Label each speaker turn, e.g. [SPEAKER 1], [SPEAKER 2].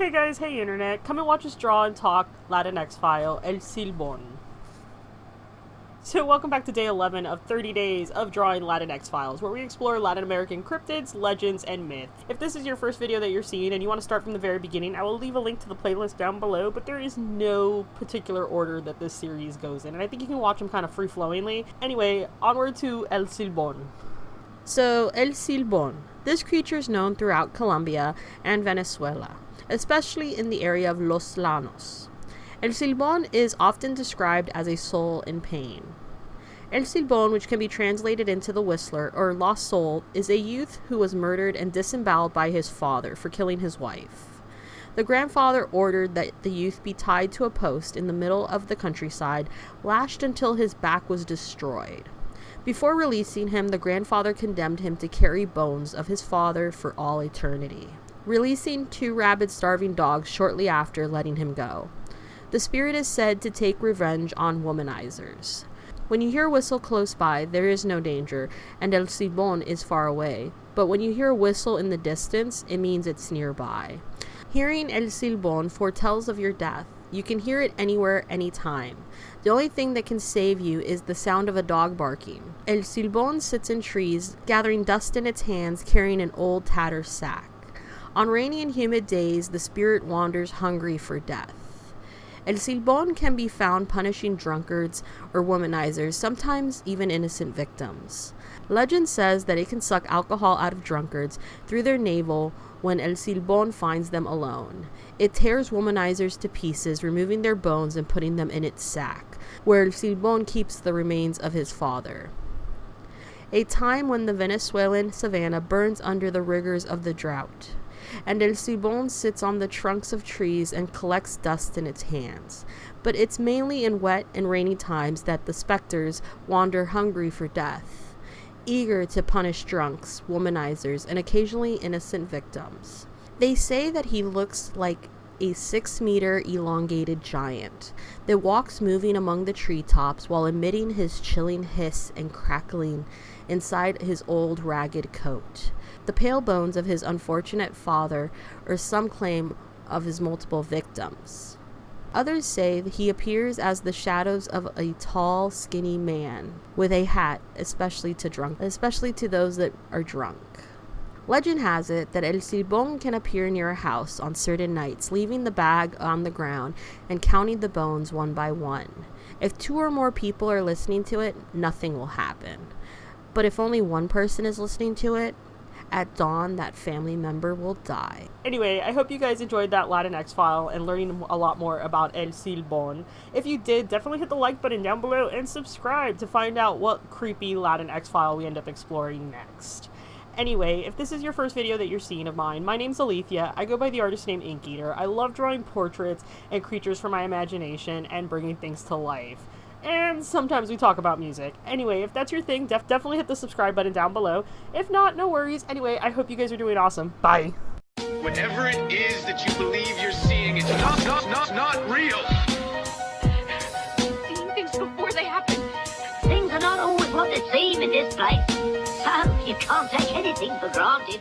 [SPEAKER 1] Hey guys, hey internet, come and watch us draw and talk Latinx file, El Silbón. So welcome back to day 11 of 30 days of drawing Latinx files, where we explore Latin American cryptids, legends, and myth. If this is your first video that you're seeing and you want to start from the very beginning, I will leave a link to the playlist down below, but there is no particular order that this series goes in, and I think you can watch them kind of free-flowingly. Anyway, onward to El Silbón. So, El Silbón. This creature is known throughout Colombia and Venezuela, especially in the area of Los Llanos. El Silbón is often described as a soul in pain. El Silbón, which can be translated into the Whistler or lost soul, is a youth who was murdered and disemboweled by his father for killing his wife. The grandfather ordered that the youth be tied to a post in the middle of the countryside, lashed until his back was destroyed. Before releasing him, the grandfather condemned him to carry bones of his father for all eternity, releasing 2 rabid starving dogs shortly after letting him go. The spirit is said to take revenge on womanizers. When you hear a whistle close by, there is no danger, and El Silbón is far away. But when you hear a whistle in the distance, it means it's nearby. Hearing El Silbón foretells of your death. You can hear it anywhere, anytime. The only thing that can save you is the sound of a dog barking. El Silbón sits in trees, gathering dust in its hands, carrying an old tattered sack. On rainy and humid days, the spirit wanders hungry for death. El Silbón can be found punishing drunkards or womanizers, sometimes even innocent victims. Legend says that it can suck alcohol out of drunkards through their navel when El Silbón finds them alone. It tears womanizers to pieces, removing their bones and putting them in its sack, where El Silbón keeps the remains of his father. A time when the Venezuelan savanna burns under the rigors of the drought, and El Silbón sits on the trunks of trees and collects dust in its hands. But it's mainly in wet and rainy times that the specters wander hungry for death, eager to punish drunks, womanizers, and occasionally innocent victims. They say that he looks like a 6-meter elongated giant that walks moving among the treetops while emitting his chilling hiss and crackling inside his old ragged coat. The pale bones of his unfortunate father, or some claim of his multiple victims. Others say that he appears as the shadows of a tall, skinny man with a hat, especially to those that are drunk. Legend has it that El Silbón can appear near a house on certain nights, leaving the bag on the ground and counting the bones one by one. If 2 or more people are listening to it, nothing will happen. But if only one person is listening to it, at dawn, that family member will die. Anyway, I hope you guys enjoyed that Latinx file and learning a lot more about El Silbón. If you did, definitely hit the like button down below and subscribe to find out what creepy Latinx file we end up exploring next. Anyway, if this is your first video that you're seeing of mine, my name's Alethea. I go by the artist name Inkeater. I love drawing portraits and creatures from my imagination and bringing things to life. And sometimes we talk about music. Anyway, if that's your thing, definitely hit the subscribe button down below. If not, no worries. Anyway, I hope you guys are doing awesome. Bye.
[SPEAKER 2] Whatever it is that you believe you're seeing, it's not real.
[SPEAKER 3] Seeing things before they happen. Things are not always what they seem in this place. So you can't take anything for granted.